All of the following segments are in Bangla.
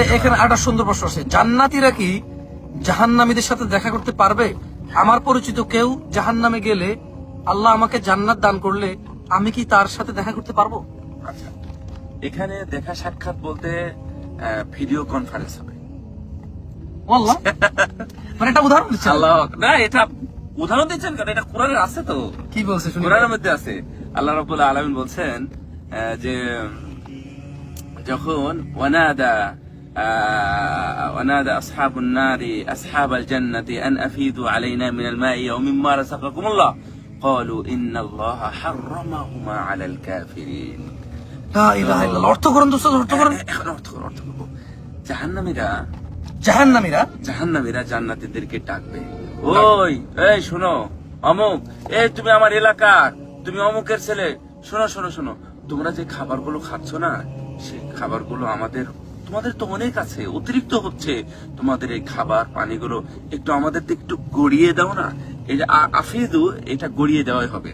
এখানে একটা সুন্দর প্রশ্ন আছে, জান্নাতীরা কি জাহান্নামীদের সাথে দেখা করতে পারবে? আমার পরিচিত কেউ জাহান্নামে গেলে আল্লাহ আমাকে জান্নাত দান করলে আমি কি তার সাথে দেখা করতে পারবো? আচ্ছা, এখানে দেখা সাক্ষাৎ বলতে ভিডিও কনফারেন্স হবে। আল্লাহ মানে একটা উদাহরণ দিচ্ছেন? আল্লাহ না, এটা উদাহরণ দিচ্ছেন কারণ এটা কোরআনে আছে তো। কি বলছে শুনি? কোরআনের মধ্যে আছে। আল্লাহ রাব্বুল আলামিন বলছেন যে যখন ওয়ানাদা আসহাবুন নারি আসহাবাল জান্নাতি আন আফিদু আলাইনা মিনাল মাই ওয়া মিম্মা রাযাকাকুমুল্লাহ ক্বালু ইন্নাল্লাহা হাররামাহুমা আলাল কাফিরিন। লা ইলাহা ইল্লাল্লাহ। অর্থ করেন দোস্ত, অর্থ করেন। এখন অর্থ করব। জাহান্নামীরা জান্নাতীদেরকে ডাকবে, ওই এই শোনো অমুক, এই তুমি আমার এলাকার, তুমি অমুকের ছেলে, শোনো শোনো শোনো, তোমরা যে খাবারগুলো খাচ্ছ না সেই খাবারগুলো তোমাদের তো অনেক আছে, অতিরিক্ত হচ্ছে, তোমাদের এই খাবার পানিগুলো একটু আমাদের একটু গড়িয়ে দাও না। এই যে আফিদু, এটা গড়িয়ে দেওয়াই হবে।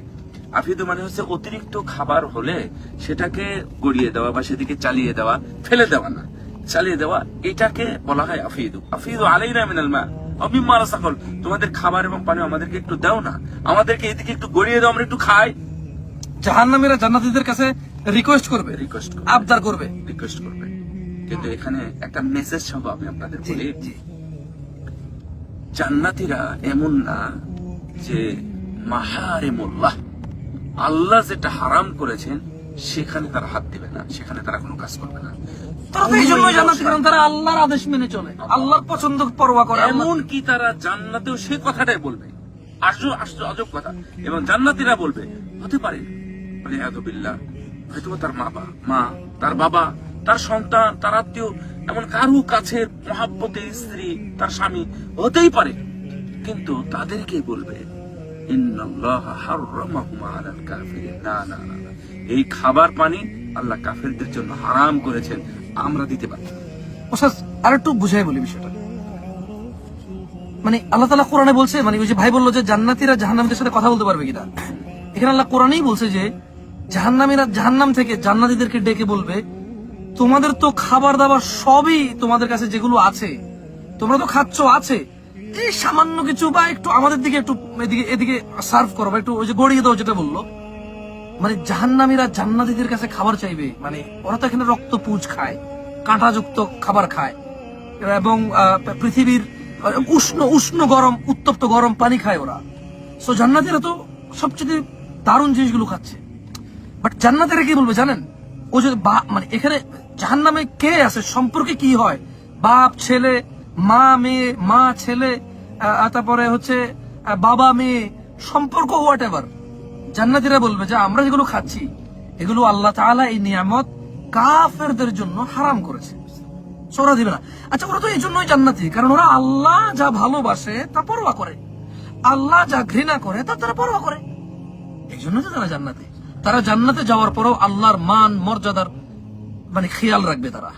আফিদু মানে হচ্ছে অতিরিক্ত খাবার হলে সেটাকে গড়িয়ে দেওয়া বা সেদিকে চালিয়ে দেওয়া, ফেলে দেওয়া না, চালিয়ে দেওয়া, এটাকে বলা হয় আফিদু। আফিদু আলাইনা মিনাল মা ওয়া মিম্মা রাযাকাকুম, তোমাদের খাবার এবং পানি আমাদেরকে একটু দাও না, আমাদেরকে এদিকে একটু গড়িয়ে দাও, আমরা একটু খাই। জাহান্নামীরা জান্নাতীদের কাছে রিকোয়েস্ট করবে, আবদার করবে, রিকোয়েস্ট করবে। কিন্তু এখানে একটা মেসেজ সহ আমি আপনাদের বলি, জান্নাতীরা এমন না যে মাহারিমুল্লাহ, আল্লাহ যেটা হারাম করেছেন সেখানে তারা হাত দিবে না, সেখানে তারা কোনো কাজ করবে না। তারা তো এই জন্যই জান্নাতী, কারণ তারা আল্লাহর আদেশ মেনে চলে, আল্লাহর পছন্দ পরোয়া করে। এমন কি তারা জান্নাতেও সেই কথাটাই বলবে, আজব কথা। এবং জান্নাতীরা বলবে, হতে পারে ওয়ালিয়াযুবিল্লাহ, হয়তো তার মা, তার বাবা, তার সন্তান, তার আত্মীয়, এমন কারু কাছের মহাব্বতের স্ত্রী, তার স্বামী হতেই পারে, কিন্তু তাদেরকে বলবে ইন্নাল্লাহা হাররামাহুমা আলাল কাফিরিন, না না না, এই খাবার পানি আল্লাহ কাফেরদের জন্য হারাম করেছেন, আমরা দিতে পারি না। ওস্তাদ আর একটু বুঝাই বলি বিষয়টা, মানে আল্লাহ তাআলা কোরআনে বলছে, মানে ওই যে ভাই বললো যে জান্নাতীরা জাহান্নামীদের সাথে কথা বলতে পারবে কিনা, এখানে আল্লাহ কোরআনেই বলছে যে জাহান্নামীরা জাহান্নাম থেকে জান্নাতীদেরকে ডেকে বলবে, তোমাদের তো খাবার দাবার সবই তোমাদের কাছে যেগুলো আছে, তোমরা তো খাচ্ছ আছে, এই সামান্য কিছু বা একটু আমাদের দিকে একটু এদিকে সার্ভ করো, বা একটু ওই যে গড়িয়ে দাও, যেটা বললো। মানে জাহান্নামীরা জান্নাতীদের কাছে খাবার চাইবে, মানে ওরা তো এখানে রক্ত পুঁজ খায়, কাঁটাযুক্ত খাবার খায়, এবং পৃথিবীর উষ্ণ উষ্ণ গরম উত্তপ্ত গরম পানি খায় ওরা। সো জান্নাতীরা তো সবচেয়ে দারুণ জিনিসগুলো খাচ্ছে। বাট জান্নাতীরা কি বলবে জানেন, ও যদি মানে এখানে জাহান্নামে কে আছে, সম্পর্কে কি হয়, বাপ ছেলে, মা মেয়ে, মা ছেলে, তারপরে হচ্ছে বাবা মেয়ে, সম্পর্ক হোয়াট এভার, জান্নাতীরা বলবে যে আমরা যেগুলো খাচ্ছি এগুলো আল্লাহ তাআলা এই নিয়ামত কাফেরদের জন্য হারাম করেছে, ওরা দিবে না। আচ্ছা, ওরা তো এই জন্যই জান্নাতী, কারণ ওরা আল্লাহ যা ভালোবাসে তা পরোয়া করে, আল্লাহ যা ঘৃণা করে তা তারা পরোয়া করে, এই জন্য তো তারা জান্নাতী। তারা জান্নাতে যাওয়ার পরেও আল্লাহর মান মর্যাদার মানে খেয়াল রাখবে তারা।